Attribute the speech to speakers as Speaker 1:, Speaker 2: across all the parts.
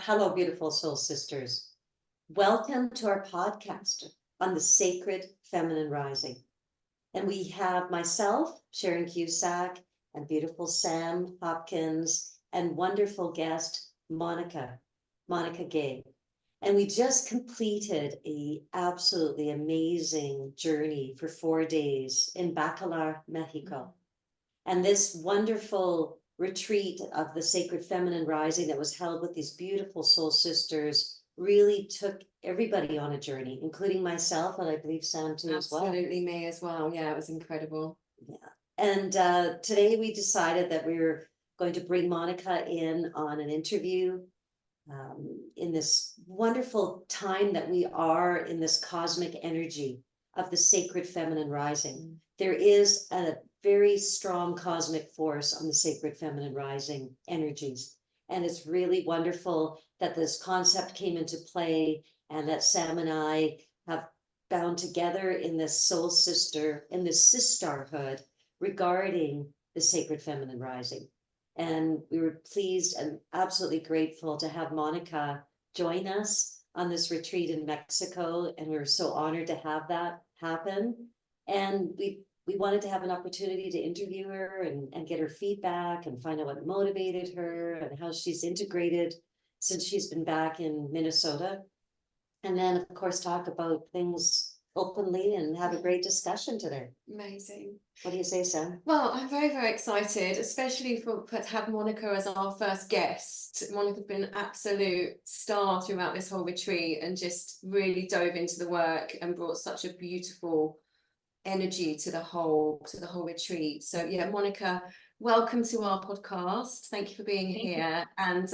Speaker 1: Hello, beautiful soul sisters. Welcome to our podcast on the sacred feminine rising. And we have myself, Sharon Cusack, and beautiful Sam Hopkins, and wonderful guest, Monica Gay. And we just completed a absolutely amazing journey for 4 days in Bacalar, Mexico. And this wonderful retreat of the sacred feminine rising that was held with these beautiful soul sisters really took everybody on a journey, including myself, and I believe Sam too as well.
Speaker 2: Absolutely, me as well. Yeah, it was incredible.
Speaker 1: Yeah. And today we decided that we were going to bring Monica in on an interview in this wonderful time that we are in this cosmic energy of the sacred feminine rising. There is a very strong cosmic force on the sacred feminine rising energies. And it's really wonderful that this concept came into play and that Sam and I have bound together in this soul sister, in this sisterhood regarding the sacred feminine rising. And we were pleased and absolutely grateful to have Monica join us on this retreat in Mexico. And we were so honored to have that happen. And we wanted to have an opportunity to interview her and get her feedback and find out what motivated her and how she's integrated since she's been back in Minnesota. And then, of course, talk about things openly and have a great discussion today.
Speaker 2: Amazing.
Speaker 1: What do you say, Sam?
Speaker 2: Well, I'm very, very excited, especially to have Monica as our first guest. Monica's been an absolute star throughout this whole retreat and just really dove into the work and brought such a beautiful energy to the whole retreat. So yeah, Monica, welcome to our podcast. Thank you for being here. And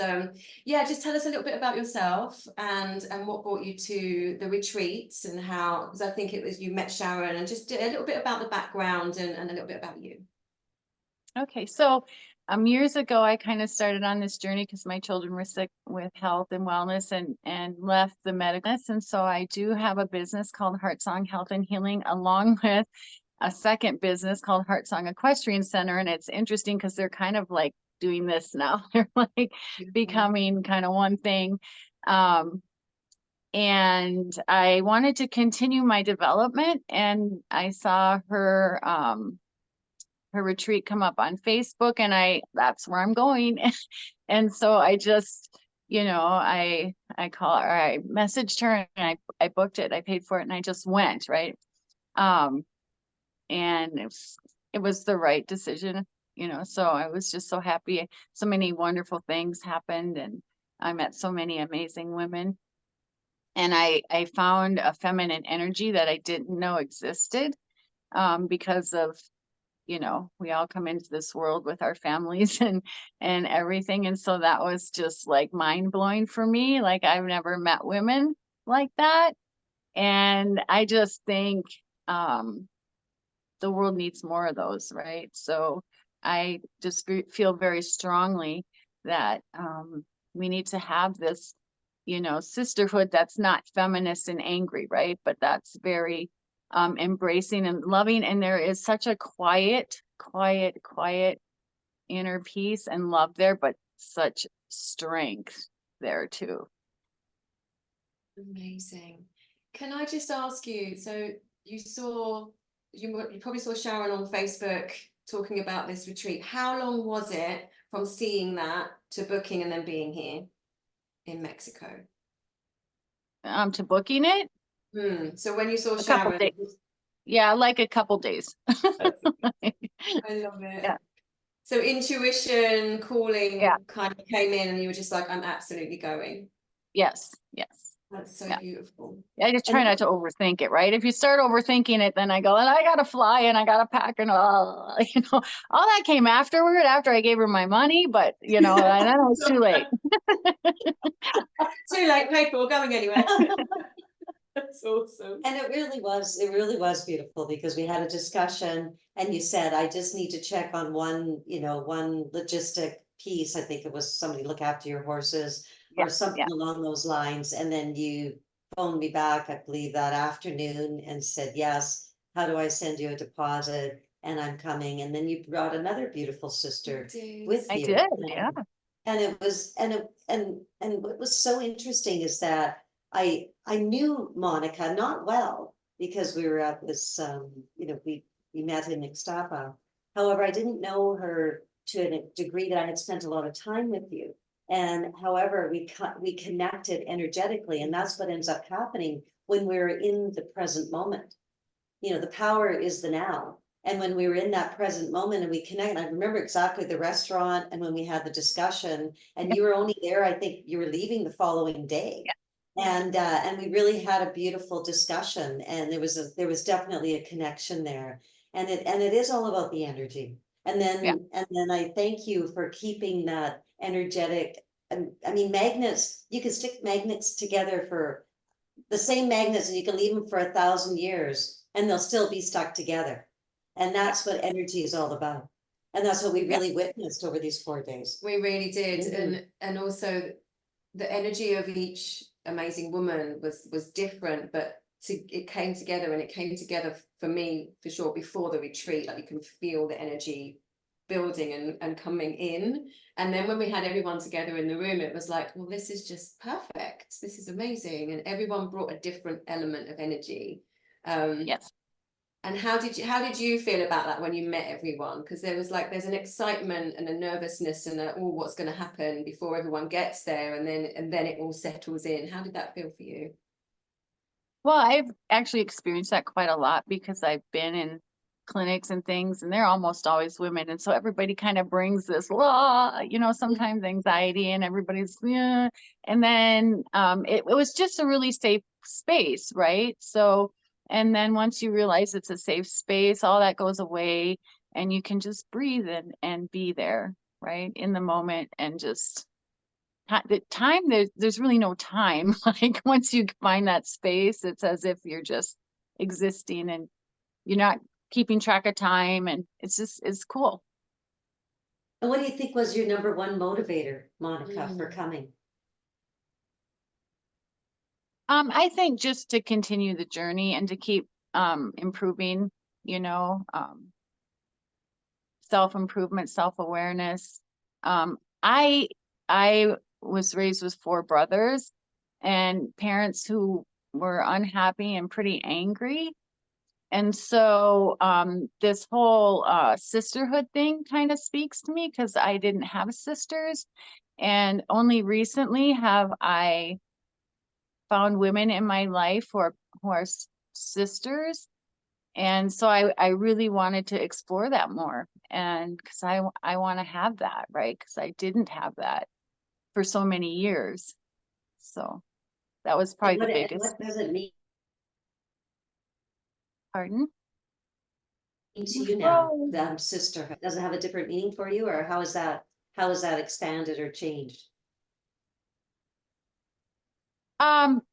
Speaker 2: yeah, just tell us a little bit about yourself and what brought you to the retreats and how, because I think it was you met Sharon, and just a little bit about the background and a little bit about you.
Speaker 3: Okay, so years ago, I kind of started on this journey because my children were sick with health and wellness and left the medical. And so I do have a business called Heartsong Health and Healing, along with a second business called Heartsong Equestrian Center. And it's interesting because they're kind of like doing this now. They're like becoming kind of one thing. And I wanted to continue my development, and I saw her retreat come up on Facebook, and that's where I'm going. And so I just, I messaged her and I booked it, I paid for it, and I just went, right. And it was the right decision, so I was just so happy. So many wonderful things happened, and I met so many amazing women. And I found a feminine energy that I didn't know existed, because of, we all come into this world with our families and everything. And so that was just like mind blowing for me. Like, I've never met women like that. And I just think, the world needs more of those, right? So I just feel very strongly that, we need to have this, sisterhood that's not feminist and angry, right? But that's very embracing and loving. And there is such a quiet inner peace and love there, but such strength there too.
Speaker 2: Amazing. Can I just ask you, so you probably saw Sharon on Facebook talking about this retreat. How long was it from seeing that to booking and then being here in Mexico?
Speaker 3: To booking it?
Speaker 2: So when you saw
Speaker 3: a
Speaker 2: Sharon,
Speaker 3: yeah, like a couple days.
Speaker 2: I love it.
Speaker 3: Yeah.
Speaker 2: So intuition, calling, kind of came in, and you were just like, I'm absolutely going.
Speaker 3: Yes.
Speaker 2: That's so beautiful.
Speaker 3: I just try not to overthink it, right? If you start overthinking it, then I go, and I gotta fly and I gotta pack and all that came after I gave her my money, but and then it was too late.
Speaker 2: Too late, paid for, going anyway. That's awesome.
Speaker 1: And it really was beautiful, because we had a discussion and you said, I just need to check on one logistic piece. I think it was somebody look after your horses or something along those lines. And then you phoned me back, I believe that afternoon, and said, yes, how do I send you a deposit? And I'm coming. And then you brought another beautiful sister with you.
Speaker 3: I did, yeah.
Speaker 1: And it was, and what was so interesting is that I knew Monica not well because we were at this, we met in Ixtapa. However, I didn't know her to a degree that I had spent a lot of time with you. And however, we connected energetically, and that's what ends up happening when we're in the present moment. The power is the now. And when we were in that present moment and we connect, I remember exactly the restaurant and when we had the discussion, and you were only there, I think you were leaving the following day. And we really had a beautiful discussion, and there was definitely a connection there. And it is all about the energy. And
Speaker 3: Yeah.
Speaker 1: then I thank you for keeping that energetic. I mean, magnets, you can stick magnets together for the same magnets, and you can leave them for 1,000 years and they'll still be stuck together. And that's what energy is all about. And that's what we
Speaker 3: Yeah.
Speaker 1: really witnessed over these 4 days.
Speaker 2: We really did.
Speaker 1: Mhm.
Speaker 2: And also the energy of each amazing woman was different, but it came together, and it came together for me for sure before the retreat. Like you can feel the energy building and coming in. And then when we had everyone together in the room, it was like, well, this is just perfect. This is amazing. And everyone brought a different element of energy.
Speaker 3: Yes.
Speaker 2: And how did you feel about that when you met everyone? Because there's an excitement and a nervousness and what's going to happen before everyone gets there, and then it all settles in. How did that feel for you?
Speaker 3: Well, I've actually experienced that quite a lot because I've been in clinics and things, and they're almost always women. And so everybody kind of brings this sometimes anxiety, and everybody's, yeah. And then it was just a really safe space, right? So, and then once you realize it's a safe space, all that goes away, and you can just breathe and be there, right? In the moment, and just the time, there's really no time. Like once you find that space, it's as if you're just existing, and you're not keeping track of time, and it's cool.
Speaker 1: And what do you think was your number one motivator, Monica, for coming?
Speaker 3: I think just to continue the journey and to keep improving, self-improvement, self-awareness. I was raised with 4 brothers and parents who were unhappy and pretty angry. And so this whole sisterhood thing kind of speaks to me because I didn't have sisters. And only recently have I found women in my life who are sisters. And so I really wanted to explore that more. And because I want to have that, right? Because I didn't have that for so many years. So that was probably the
Speaker 1: And
Speaker 3: biggest.
Speaker 1: what does it mean
Speaker 3: Pardon?
Speaker 1: to you now, the sisterhood? Does it have a different meaning for you, or how is that expanded or changed?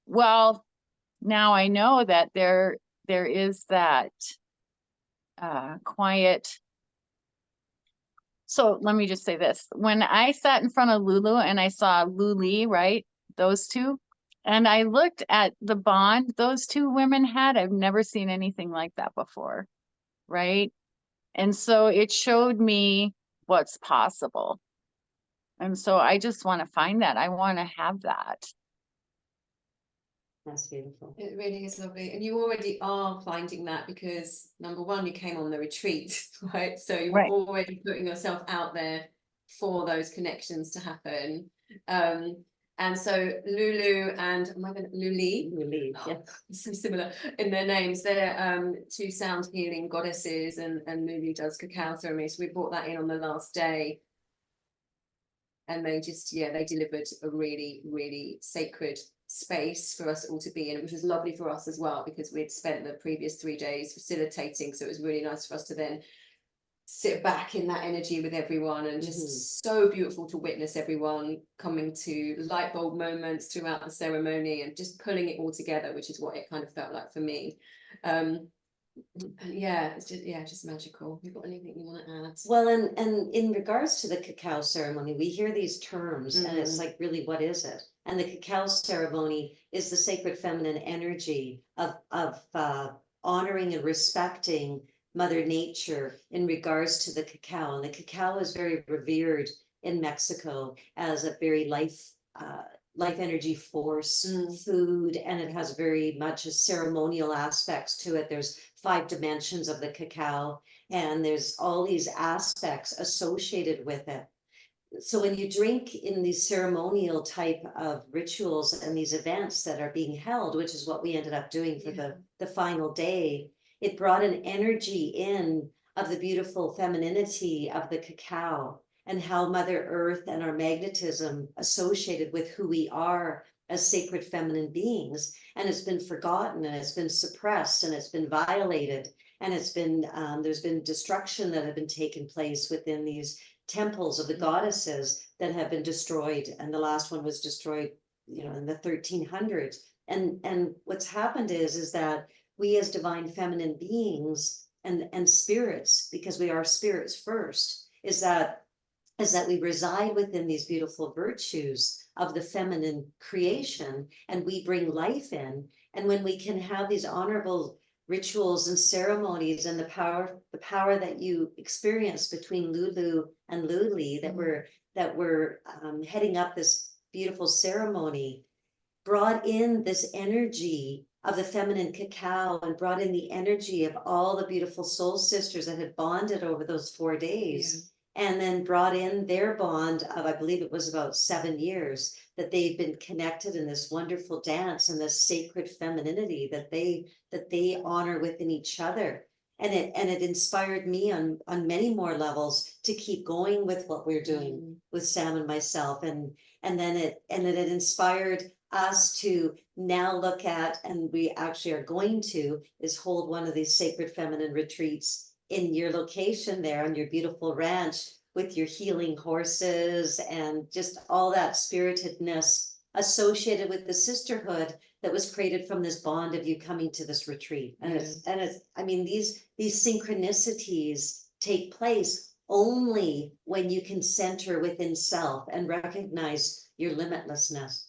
Speaker 3: Well, now I know that there is that quiet. So let me just say this. When I sat in front of Lulu and I saw Luli, right? Those two, and I looked at the bond those 2 women had, I've never seen anything like that before, right? And so it showed me what's possible. And so I just want to find that. I want to have that.
Speaker 1: That's beautiful.
Speaker 2: It really is lovely. And you already are finding that because number one, you came on the retreat, right? So you were
Speaker 3: Right.
Speaker 2: already putting yourself out there for those connections to happen. And so Lulu and Luli,
Speaker 1: Yeah.
Speaker 2: so similar in their names. They're 2 sound healing goddesses, and Lulu does cacao ceremony. So we brought that in on the last day. And they delivered a really, really sacred space for us all to be in, which was lovely for us as well, because we'd spent the previous 3 days facilitating. So it was really nice for us to then sit back in that energy with everyone, and just so beautiful to witness everyone coming to light bulb moments throughout the ceremony and just pulling it all together, which is what it kind of felt like for me. It's just magical. Have you got anything you want to add?
Speaker 1: Well, and in regards to the cacao ceremony, we hear these terms and it's like, really, what is it? And the cacao ceremony is the sacred feminine energy of honoring and respecting Mother Nature in regards to the cacao. And the cacao is very revered in Mexico as a very life energy force
Speaker 2: Mm.
Speaker 1: food, and it has very much a ceremonial aspects to it. There's 5 dimensions of the cacao, and there's all these aspects associated with it. So when you drink in these ceremonial type of rituals and these events that are being held, which is what we ended up doing for
Speaker 2: Yeah.
Speaker 1: the final day, it brought an energy in of the beautiful femininity of the cacao and how Mother Earth and our magnetism associated with who we are as sacred feminine beings. And it's been forgotten, and it's been suppressed, and it's been violated, and it's been there's been destruction that have been taken place within these temples of the goddesses that have been destroyed, and the last one was destroyed, in the 1300s. And what's happened is that we as divine feminine beings and spirits, because we are spirits first, is that we reside within these beautiful virtues of the feminine creation, and we bring life in. And when we can have these honorable rituals and ceremonies, and the power that you experience between Lulu and Luli, that we're heading up this beautiful ceremony, brought in this energy of the feminine cacao, and brought in the energy of all the beautiful soul sisters that had bonded over those 4 days. And then brought in their bond of, I believe it was about 7 years, that they've been connected in this wonderful dance and this sacred femininity that they honor within each other. And it inspired me on many more levels to keep going with what we're doing with Sam and myself. And then it inspired us to now look at, and we actually are going to, is hold one of these sacred feminine retreats in your location there on your beautiful ranch, with your healing horses and just all that spiritedness associated with the sisterhood that was created from this bond of you coming to this retreat. And it's I mean, these synchronicities take place only when you can center within self and recognize your limitlessness.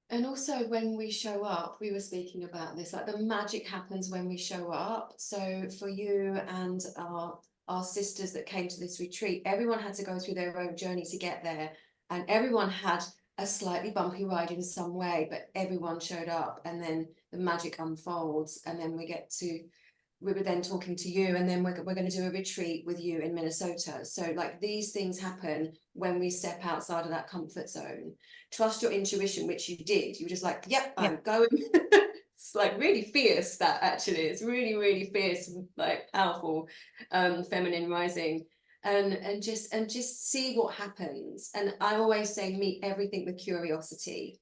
Speaker 2: And also when we show up, we were speaking about this, like the magic happens when we show up. So for you and our sisters that came to this retreat, everyone had to go through their own journey to get there, and everyone had a slightly bumpy ride in some way, but everyone showed up, and then the magic unfolds. And then we were then talking to you, and then we're going to do a retreat with you in Minnesota. So like these things happen when we step outside of that comfort zone. Trust your intuition, which you did. You were just like, yep, I'm going. It's like really fierce, that actually. It's really, really fierce, like powerful, feminine rising. And just see what happens. And I always say, meet everything with curiosity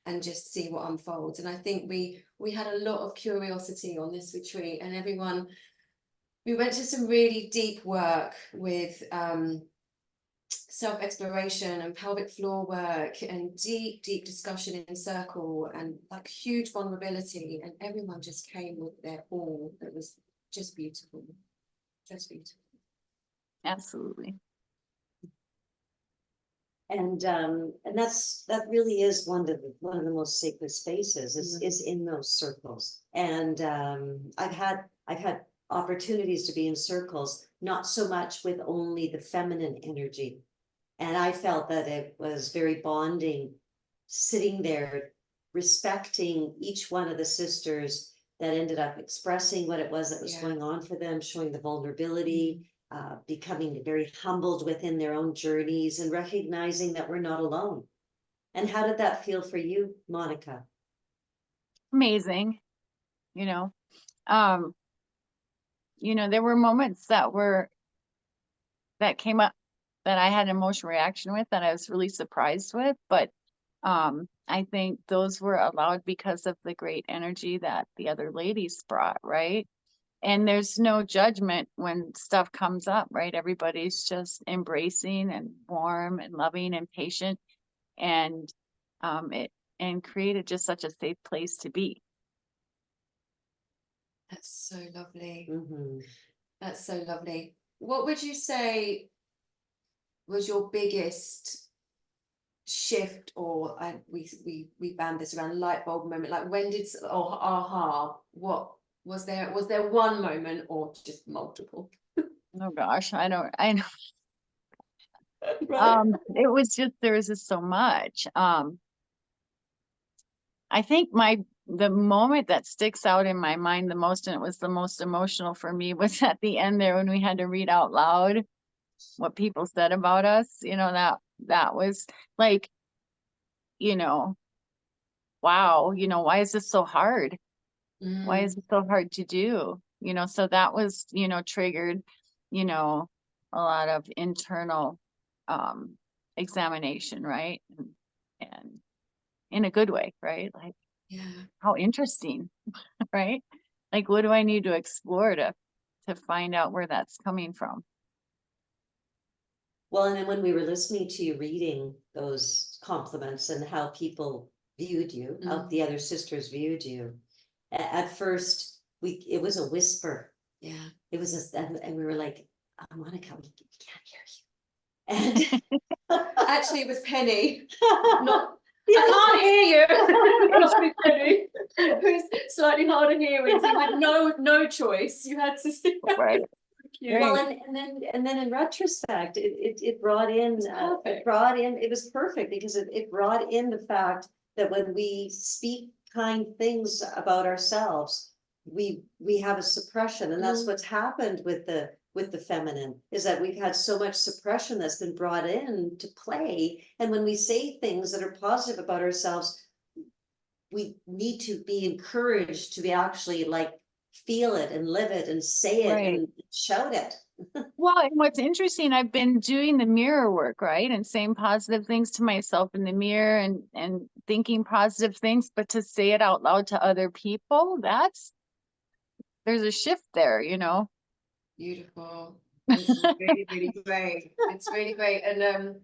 Speaker 2: and just see what unfolds. And I think we had a lot of curiosity on this retreat, and we went to some really deep work with self-exploration and pelvic floor work and deep discussion in circle, and like huge vulnerability, and everyone just came with their all. It was just beautiful.
Speaker 3: Absolutely.
Speaker 1: And that really is one of the most sacred spaces is in those circles. And I've had opportunities to be in circles, not so much with only the feminine energy. And I felt that it was very bonding, sitting there, respecting each one of the sisters that ended up expressing what it was that was going on for them, showing the vulnerability, becoming very humbled within their own journeys, and recognizing that we're not alone. And how did that feel for you, Monica?
Speaker 3: Amazing. There were moments that came up that I had an emotional reaction with, that I was really surprised with, but I think those were allowed because of the great energy that the other ladies brought, right? And there's no judgment when stuff comes up, right? Everybody's just embracing and warm and loving and patient, and it created just such a safe place to be.
Speaker 2: That's so lovely.
Speaker 1: Mm-hmm.
Speaker 2: That's so lovely. What would you say was your biggest shift, or we banned this around, light bulb moment? Like when did, or aha, what was there one moment, or just multiple?
Speaker 3: Oh gosh, I know.
Speaker 2: Right.
Speaker 3: It was just, there was just so much. I think the moment that sticks out in my mind the most, and it was the most emotional for me, was at the end there when we had to read out loud what people said about us. That was like, you know, wow, why is this so hard? Why is
Speaker 2: Mm,
Speaker 3: it so hard to do? So that was, triggered, you know, a lot of internal um examination, right? And in a good way, right? Like,
Speaker 2: yeah.
Speaker 3: how interesting, right? Like, what do I need to explore to find out where that's coming from?
Speaker 1: Well, and then when we were listening to you reading those compliments and how people viewed you, how
Speaker 2: Mm,
Speaker 1: the other sisters viewed you, at first it was a whisper.
Speaker 2: yeah.
Speaker 1: It was and we were like, Monica, we can't hear you. And
Speaker 2: Actually, it was Penny. Not.
Speaker 1: yeah.
Speaker 2: I can't hear you. It must be Penny. Who's slightly harder hearing. So you had no choice. You had to see.
Speaker 3: Right.
Speaker 2: You.
Speaker 1: Well,
Speaker 3: Right.
Speaker 1: and then in retrospect, it brought in,
Speaker 2: Perfect.
Speaker 1: it was perfect because it brought in the fact that when we speak kind things about ourselves, we have a suppression, and that's
Speaker 2: Mm,
Speaker 1: what's happened with the feminine, is that we've had so much suppression that's been brought in to play. And when we say things that are positive about ourselves, we need to be encouraged to be actually like feel it and live it and say it
Speaker 3: Right.
Speaker 1: and shout it.
Speaker 3: Well, and what's interesting, I've been doing the mirror work, right? And saying positive things to myself in the mirror and thinking positive things, but to say it out loud to other people, there's a shift there.
Speaker 2: beautiful. It's really great. It's really great. And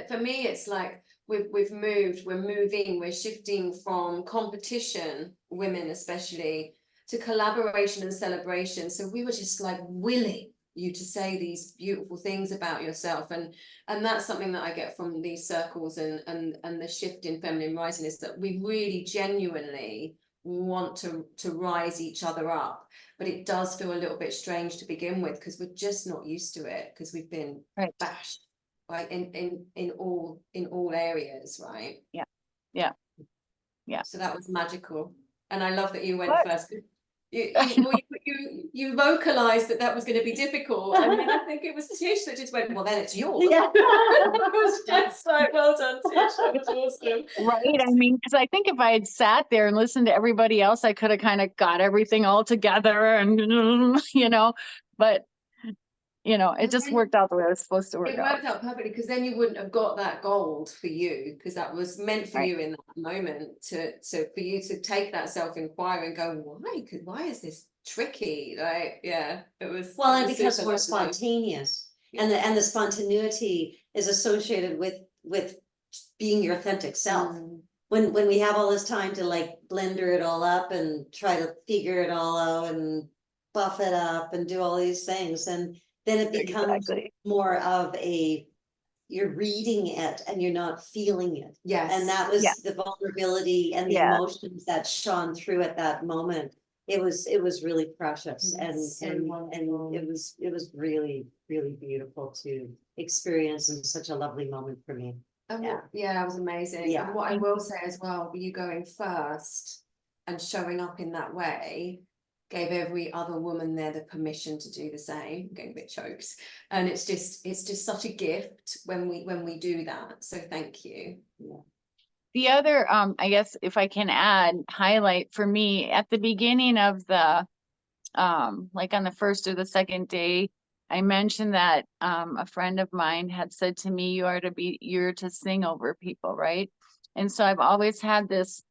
Speaker 2: for me, it's like we're moving, we're shifting from competition, women especially, to collaboration and celebration. So we were just like willing you to say these beautiful things about yourself, and that's something that I get from these circles and the shift in feminine rising, is that we really genuinely want to rise each other up, but it does feel a little bit strange to begin with because we're just not used to it, because we've been
Speaker 3: Right.
Speaker 2: bashed, right, in all areas, right?
Speaker 3: Yeah. Yeah. Yeah.
Speaker 2: So that was magical, and I love that you went
Speaker 3: But
Speaker 2: first. You
Speaker 3: I
Speaker 2: you well, you vocalized that was going to be difficult, and then I think it was Tish that just went, well, then it's yours.
Speaker 1: Yeah.
Speaker 2: I was just like, well done, Tish, that was awesome.
Speaker 3: right. I mean, because I think if I had sat there and listened to everybody else, I could have kind of got everything all together and, but, it
Speaker 2: And
Speaker 3: just
Speaker 2: then
Speaker 3: worked out the way it was supposed to work
Speaker 2: it
Speaker 3: out.
Speaker 2: worked out perfectly, because then you wouldn't have got that gold for you, because that was meant for
Speaker 3: Right.
Speaker 2: you in that moment, to for you to take that self-inquiry and go, why is this tricky? Like, yeah,
Speaker 1: Well,
Speaker 2: it
Speaker 1: and
Speaker 2: was
Speaker 1: it becomes
Speaker 2: super
Speaker 1: more
Speaker 2: lovely.
Speaker 1: spontaneous, and the spontaneity is associated with being your authentic self.
Speaker 2: Mm,
Speaker 1: When we have all this time to like blender it all up and try to figure it all out and buff it up and do all these things, and then it becomes
Speaker 3: Exactly.
Speaker 1: more of a, you're reading it and you're not feeling it. And
Speaker 2: yes.
Speaker 1: that
Speaker 3: Yeah.
Speaker 1: was the vulnerability and the
Speaker 3: Yeah.
Speaker 1: emotions that shone through at that moment. It was really precious, and
Speaker 2: So
Speaker 1: and
Speaker 2: wonderful.
Speaker 1: it was really really beautiful to experience, in such a lovely moment for me. Yeah.
Speaker 2: Yeah, it was amazing.
Speaker 1: Yeah.
Speaker 2: And what I
Speaker 3: Thank
Speaker 2: will
Speaker 3: you.
Speaker 2: say as well, you going first and showing up in that way gave every other woman there the permission to do the same. I'm getting a bit choked. And it's just such a gift when we do that. So thank you.
Speaker 3: The other, I guess if I can add, highlight for me at the beginning of the, like on the first or the second day, I mentioned that a friend of mine had said to me, you're to sing over people, right? And so I've always had this,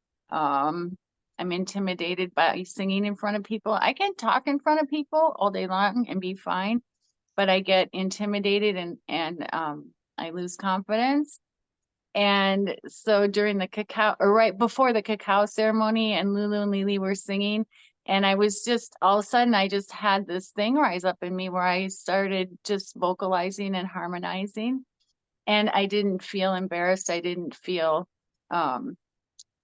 Speaker 3: I'm intimidated by singing in front of people. I can talk in front of people all day long and be fine, but I get intimidated and I lose confidence. And so during the cacao, or right before the cacao ceremony, and Lulu and Lily were singing, and I was just, all of a sudden, I just had this thing rise up in me where I started just vocalizing and harmonizing. And I didn't feel embarrassed. I didn't feel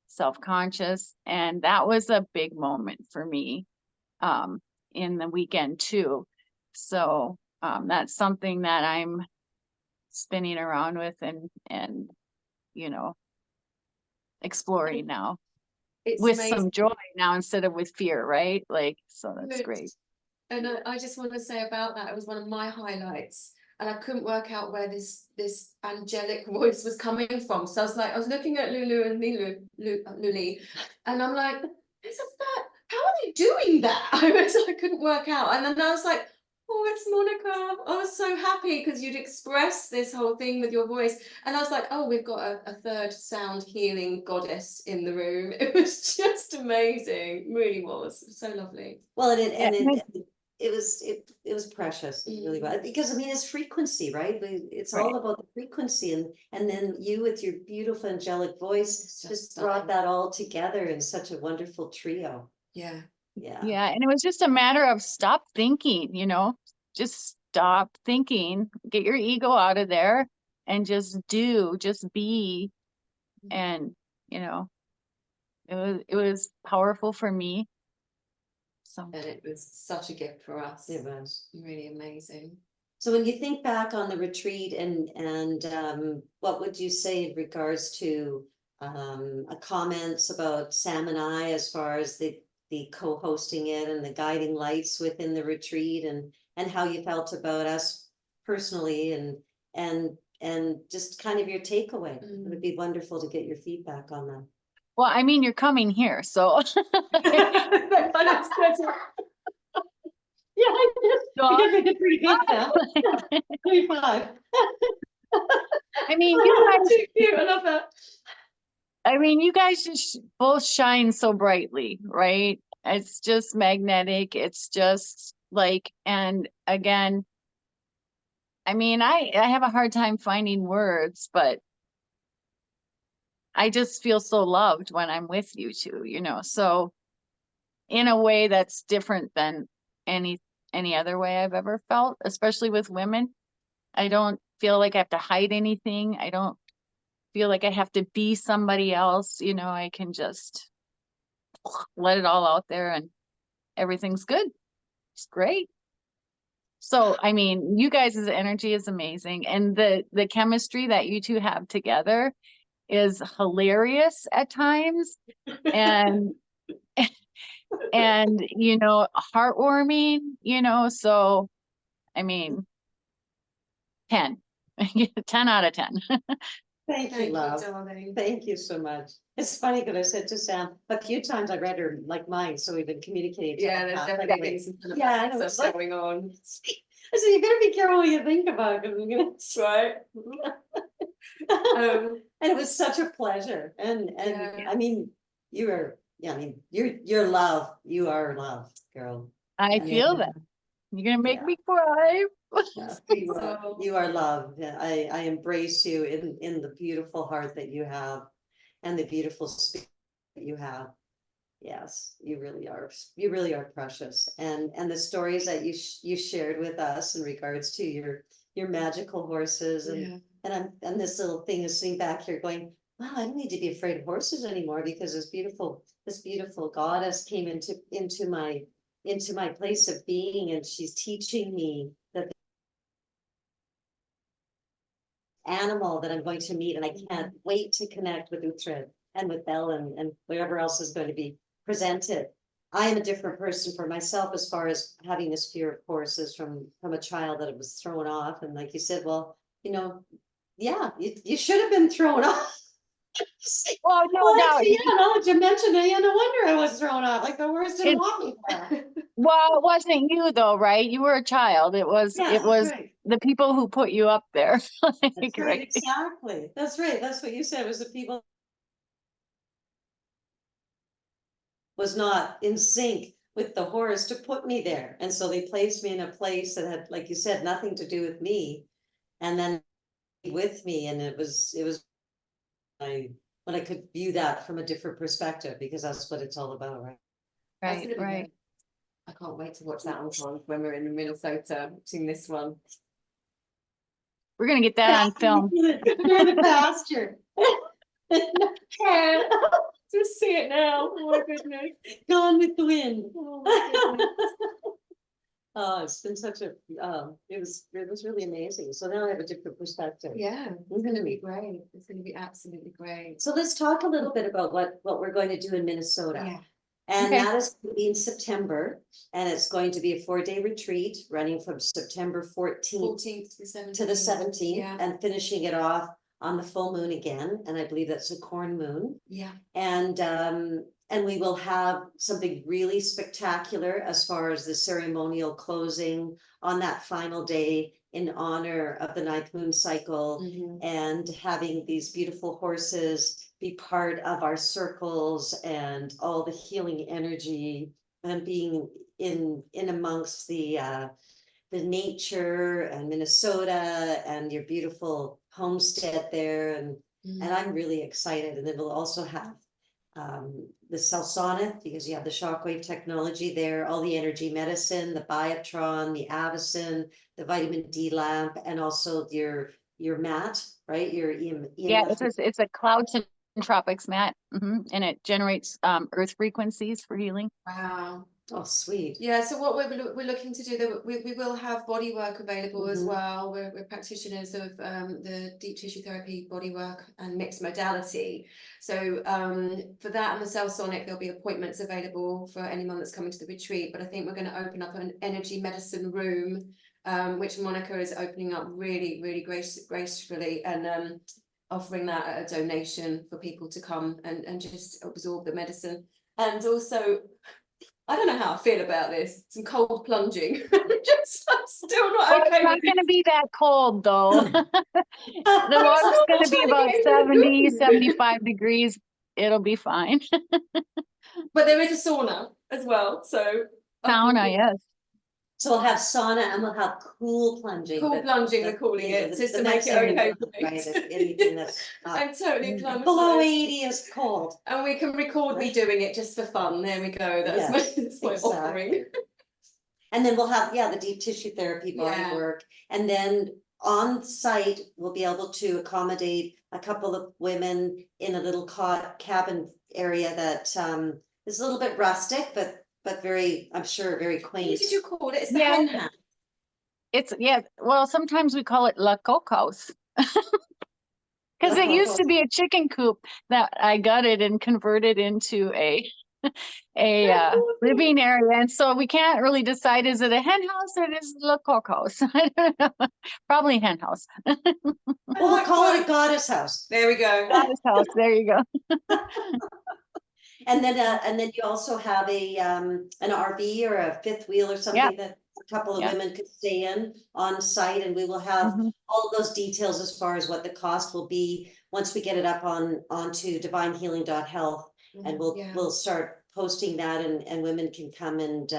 Speaker 3: self-conscious. And that was a big moment for me in the weekend too. So that's something that I'm spinning around with and you know, exploring now
Speaker 2: It's
Speaker 3: with
Speaker 2: amazing.
Speaker 3: some joy now instead of with fear, right? Like, so that's
Speaker 2: Good.
Speaker 3: great.
Speaker 2: And I just want to say about that, it was one of my highlights, and I couldn't work out where this angelic voice was coming from. So I was looking at Lulu and Luli, and I'm like, isn't that, how are they doing that? I couldn't work out, and then I was like, oh, it's Monica. I was so happy because you'd expressed this whole thing with your voice, and I was like, oh, we've got a third sound healing goddess in the room. It was just amazing, really was so lovely.
Speaker 1: Well,
Speaker 3: Yeah,
Speaker 1: it was precious, it really was, because I mean, it's frequency, right? It's
Speaker 3: Right.
Speaker 1: all about the frequency, and then you with your beautiful angelic voice
Speaker 2: It's
Speaker 1: just
Speaker 2: just
Speaker 1: brought
Speaker 2: stunning.
Speaker 1: that all together in such a wonderful trio.
Speaker 2: Yeah.
Speaker 1: Yeah.
Speaker 3: yeah, and it was just a matter of stop thinking, you know, just stop thinking, get your ego out of there and just be. And, you know, it was powerful for me. So
Speaker 2: And it was such a gift for us.
Speaker 1: It was.
Speaker 2: Really amazing.
Speaker 1: So when you think back on the retreat and what would you say in regards to comments about Sam and I as far as the co-hosting it and the guiding lights within the retreat and how you felt about us personally and just kind of your takeaway? It would be wonderful to get your feedback on that.
Speaker 3: well, I mean, you're coming here, so
Speaker 1: Yeah, I just because I did pretty good now. 25.
Speaker 3: I mean, you guys,
Speaker 2: Too cute. I love that.
Speaker 3: I mean, you guys just both shine so brightly, right? It's just magnetic. It's just like, and again, I mean, I have a hard time finding words, but I just feel so loved when I'm with you two, you know. So in a way that's different than any other way I've ever felt, especially with women. I don't feel like I have to hide anything. I don't feel like I have to be somebody else, you know. I can just let it all out there and everything's good. It's great. So, I mean, you guys' energy is amazing, and the chemistry that you two have together is hilarious at times, and and you know, heartwarming, you know. So, I mean, 10 10 out of 10.
Speaker 1: Thank you,
Speaker 2: Thank you,
Speaker 1: love.
Speaker 2: darling.
Speaker 1: Thank you so much. It's funny because I said to Sam, a few times I read her like mine, so we've been communicating.
Speaker 2: Yeah, there's definitely some kind of
Speaker 1: Yeah, I know,
Speaker 2: stuff
Speaker 1: it's like-
Speaker 2: going on.
Speaker 1: I said, you better be careful what you think about, because we're gonna.
Speaker 2: Right.
Speaker 1: And it was such a pleasure, and
Speaker 2: Yeah.
Speaker 1: I mean, you are, yeah, I mean, you're love, you are love, girl.
Speaker 3: I
Speaker 1: Yeah.
Speaker 3: feel that. You're gonna make
Speaker 1: Yeah.
Speaker 3: me cry.
Speaker 1: Yeah,
Speaker 2: So-
Speaker 1: you are love. Yeah, I embrace you in the beautiful heart that you have and the beautiful spirit that you have. Yes, you really are. You really are precious. And the stories that you shared with us in regards to your magical horses and and this little thing is sitting back here going, wow, I don't need to be afraid of horses anymore because this beautiful goddess came into my place of being, and she's teaching me that animal that I'm going to meet, and I can't wait to connect with Uhtred and with Belle and whatever else is going to be presented. I am a different person for myself as far as having this fear of horses from a child that it was thrown off. And like you said, well, you know, yeah, you should have been thrown off.
Speaker 3: Well, no
Speaker 1: Well,
Speaker 3: doubt.
Speaker 1: actually, yeah, now that you mentioned it, yeah, no wonder I was thrown off. Like the horse didn't want me back.
Speaker 3: Well, it wasn't you though, right? You were a child. It was
Speaker 1: Yeah, that's right.
Speaker 3: the people who put you up there. Like,
Speaker 1: That's right,
Speaker 3: right.
Speaker 1: exactly. That's right. That's what you said. It was the people was not in sync with the horse to put me there. And so they placed me in a place that had, like you said, nothing to do with me. And then with me, and it was when I could view that from a different perspective, because that's what it's all about, right?
Speaker 2: That's
Speaker 3: Right,
Speaker 2: gonna be
Speaker 3: right.
Speaker 2: good. I can't wait to watch that one when we're in Minnesota watching this one.
Speaker 3: We're gonna get that on film.
Speaker 1: You're the pasture.
Speaker 2: Just see it now. Oh my goodness.
Speaker 1: Gone with the wind.
Speaker 2: Oh my goodness.
Speaker 1: Oh, it's been such a, it was really amazing. So now I have a different perspective.
Speaker 2: Yeah, it's gonna be great. It's gonna be absolutely great.
Speaker 1: So let's talk a little bit about what we're going to do in Minnesota.
Speaker 2: Yeah.
Speaker 1: And
Speaker 3: Okay.
Speaker 1: that is going to be in September, and it's going to be a 4-day retreat running from September 14th
Speaker 2: 14th to the 17th.
Speaker 1: to the 17th
Speaker 2: Yeah.
Speaker 1: and finishing it off on the full moon again. And I believe that's a corn moon.
Speaker 2: Yeah.
Speaker 1: And we will have something really spectacular as far as the ceremonial closing on that final day in honor of the 9th moon cycle, and having these beautiful horses be part of our circles and all the healing energy and being in amongst the nature and Minnesota and your beautiful homestead there. And I'm really excited. And then we'll also have the Celsonic, because you have the shockwave technology there, all the energy medicine, the Biotron, the Avicin, the vitamin D lamp, and also your mat, right? Your
Speaker 3: Yeah,
Speaker 1: EMF.
Speaker 3: it's a clouds and tropics mat, and it generates earth frequencies for healing.
Speaker 2: Wow.
Speaker 1: Oh, sweet.
Speaker 2: Yeah, so what we're looking to do, that we will have body work available as
Speaker 1: Mhm.
Speaker 2: well. We're practitioners of the deep tissue therapy, body work, and mixed modality. So for that and the Cell Sonic, there'll be appointments available for anyone that's coming to the retreat. But I think we're going to open up an energy medicine room, which Monica is opening up really gracefully, and offering that at a donation for people to come and just absorb the medicine. And also, I don't know how I feel about this. Some cold plunging. I'm still not
Speaker 3: Well,
Speaker 2: okay
Speaker 3: it's not
Speaker 2: with
Speaker 3: going to
Speaker 2: it.
Speaker 3: be that cold though. The
Speaker 2: I'm
Speaker 3: water's
Speaker 2: still
Speaker 3: going
Speaker 2: not
Speaker 3: to be
Speaker 2: trying to
Speaker 3: about
Speaker 2: get
Speaker 3: 70,
Speaker 2: into it.
Speaker 3: 75 degrees. It'll be fine.
Speaker 2: But there is a sauna as well, so
Speaker 3: Sauna, yes.
Speaker 1: So we'll have sauna and we'll have cool plunging.
Speaker 2: cool
Speaker 1: but
Speaker 2: plunging,
Speaker 1: the-
Speaker 2: we're calling
Speaker 1: you know,
Speaker 2: it,
Speaker 1: the-
Speaker 2: just
Speaker 1: the
Speaker 2: to make
Speaker 1: nice
Speaker 2: it
Speaker 1: area,
Speaker 2: okay for
Speaker 1: right,
Speaker 2: me.
Speaker 1: if anything that's not
Speaker 2: I'm totally
Speaker 1: below
Speaker 2: acclimatized.
Speaker 1: 80 is cold.
Speaker 2: And we can record me
Speaker 1: Right.
Speaker 2: doing it just for fun. There we go. That's my,
Speaker 1: Yes,
Speaker 2: that's my
Speaker 1: exactly.
Speaker 2: offering.
Speaker 1: And then we'll have, yeah, the deep tissue therapy, body
Speaker 2: Yeah.
Speaker 1: work. And then on site, we'll be able to accommodate a couple of women in a little cabin area that is a little bit rustic, but very, I'm sure, very
Speaker 2: What
Speaker 1: quaint.
Speaker 2: did you call it? It's the
Speaker 3: Yeah.
Speaker 2: hen house.
Speaker 3: It's, yeah, well, sometimes we call it La Cocos. Because
Speaker 1: La
Speaker 3: it used to
Speaker 1: Cocos.
Speaker 3: be a chicken coop that I gutted and converted into a living area. And so we can't really decide, is it a hen house or is it La Cocos? I don't know. Probably hen house.
Speaker 1: Well, we'll call it a goddess house.
Speaker 2: There we go.
Speaker 3: Goddess house. There you go.
Speaker 1: And then you also have an RV or a fifth wheel or something that a couple of
Speaker 3: Yeah.
Speaker 1: women could stay in on site, and we will have
Speaker 3: Mhm.
Speaker 1: all of those details as far as what the cost will be once we get it up onto divinehealing.health, and we'll start posting that, and women can come and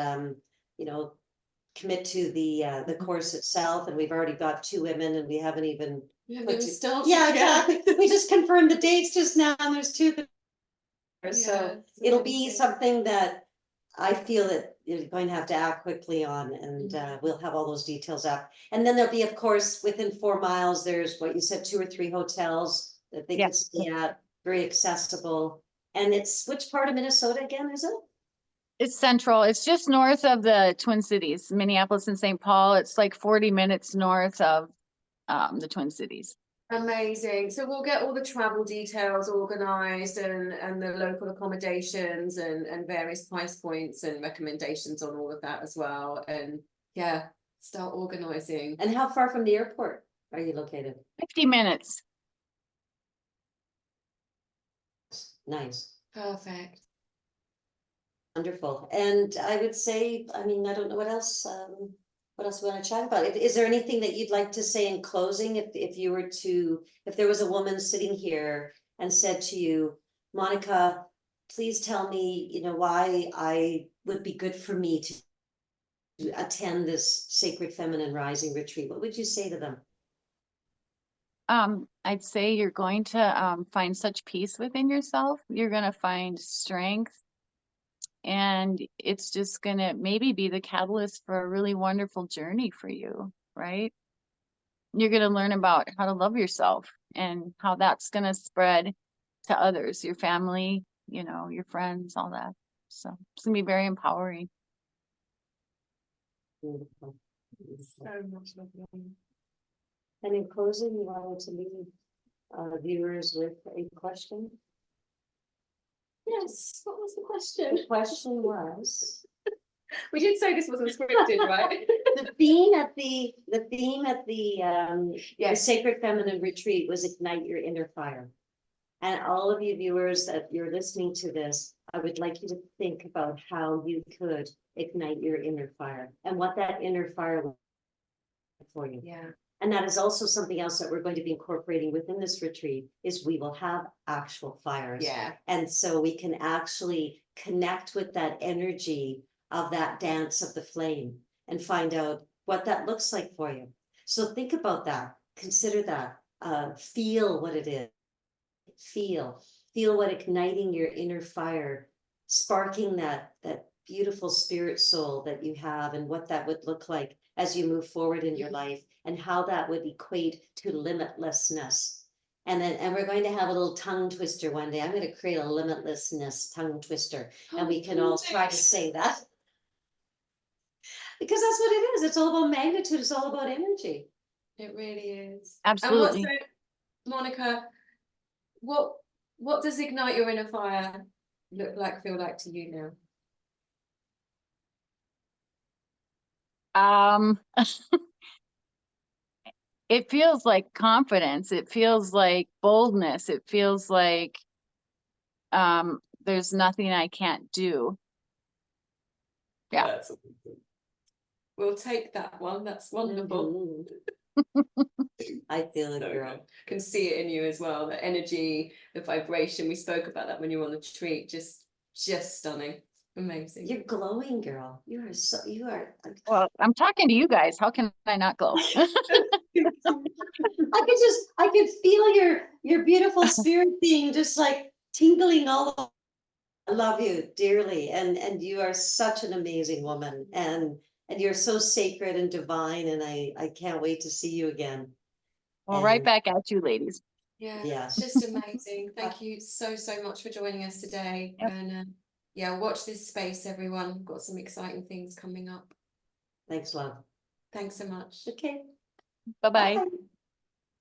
Speaker 1: you know, commit to the course itself. And we've already got 2 women, and we haven't even
Speaker 2: Started.
Speaker 1: yeah, exactly. We just confirmed the dates just now, and there's 2. So
Speaker 2: Yeah, it's
Speaker 1: it'll be
Speaker 2: amazing.
Speaker 1: something that I feel that you're going to have to act quickly on, and we'll have all those details up. And then there'll be, of course, within 4 miles, there's what you said, 2 or 3 hotels that they
Speaker 3: Yeah.
Speaker 1: can stay at, very accessible. And it's which part of Minnesota again, is it?
Speaker 3: It's central. It's just north of the Twin Cities, Minneapolis and St. Paul. It's like 40 minutes north of the Twin Cities.
Speaker 2: Amazing. So we'll get all the travel details organized, and the local accommodations and various price points and recommendations on all of that as well. And yeah, start organizing.
Speaker 1: And how far from the airport are you located?
Speaker 3: 50 minutes.
Speaker 1: Nice.
Speaker 2: Perfect.
Speaker 1: Wonderful. And I would say, I mean, I don't know what else we want to chat about. Is there anything that you'd like to say in closing? If you were to, if there was a woman sitting here and said to you, Monica, please tell me, you know, why I would be good for me to attend this Sacred Feminine Rising retreat, what would you say to them?
Speaker 3: I'd say you're going to find such peace within yourself. You're going to find strength, and it's just going to maybe be the catalyst for a really wonderful journey for you, right? You're going to learn about how to love yourself and how that's going to spread to others, your family, you know, your friends, all that. So it's going to be very empowering.
Speaker 1: Beautiful. Beautiful.
Speaker 2: So much lovely.
Speaker 1: And in closing, you wanted to leave viewers with a question?
Speaker 2: Yes, what was the question?
Speaker 1: The question was,
Speaker 2: We did say this wasn't scripted, right?
Speaker 1: the theme at the
Speaker 2: Yes.
Speaker 1: Sacred Feminine Retreat was Ignite Your Inner Fire. And all of you viewers that you're listening to this, I would like you to think about how you could ignite your inner fire and what that inner fire will do for you.
Speaker 2: Yeah.
Speaker 1: And that is also something else that we're going to be incorporating within this retreat is we will have actual fires.
Speaker 2: Yeah.
Speaker 1: And so we can actually connect with that energy of that dance of the flame and find out what that looks like for you. So think about that, consider that, feel what it is. Feel what igniting your inner fire, sparking that beautiful spirit soul that you have, and what that would look like as you move forward in your life, and how that would equate to limitlessness. And we're going to have a little tongue twister one day. I'm going to create a limitlessness tongue twister, and we can all try to say that. Because that's what it is. It's all about magnitude. It's all about energy.
Speaker 2: It really is.
Speaker 3: Absolutely.
Speaker 2: And what's Monica, what does ignite your inner fire look like, feel like to you now?
Speaker 3: It feels like confidence. It feels like boldness. It feels like there's nothing I can't do. Yeah.
Speaker 2: That's amazing. We'll take that one. That's wonderful.
Speaker 1: I feel it,
Speaker 2: So
Speaker 1: girl.
Speaker 2: good. Can see it in you as well. The energy, the vibration. We spoke about that when you were on the retreat. Just stunning. Amazing.
Speaker 1: You're glowing, girl. You are.
Speaker 3: Well, I'm talking to you guys. How can I not glow?
Speaker 1: I could feel your beautiful spirit being just like tingling all over. I love you dearly, and you are such an amazing woman, and you're so sacred and divine, and I can't wait to see you again.
Speaker 3: Well, right
Speaker 1: And
Speaker 3: back at you, ladies.
Speaker 2: Yeah,
Speaker 1: yes,
Speaker 2: just amazing. Thank you so much for joining us today.
Speaker 3: Yep.
Speaker 2: And yeah, watch this space, everyone. We've got some exciting things coming up.
Speaker 1: thanks, love.
Speaker 2: Thanks so much.
Speaker 1: Okay,
Speaker 3: Bye-bye.
Speaker 1: bye.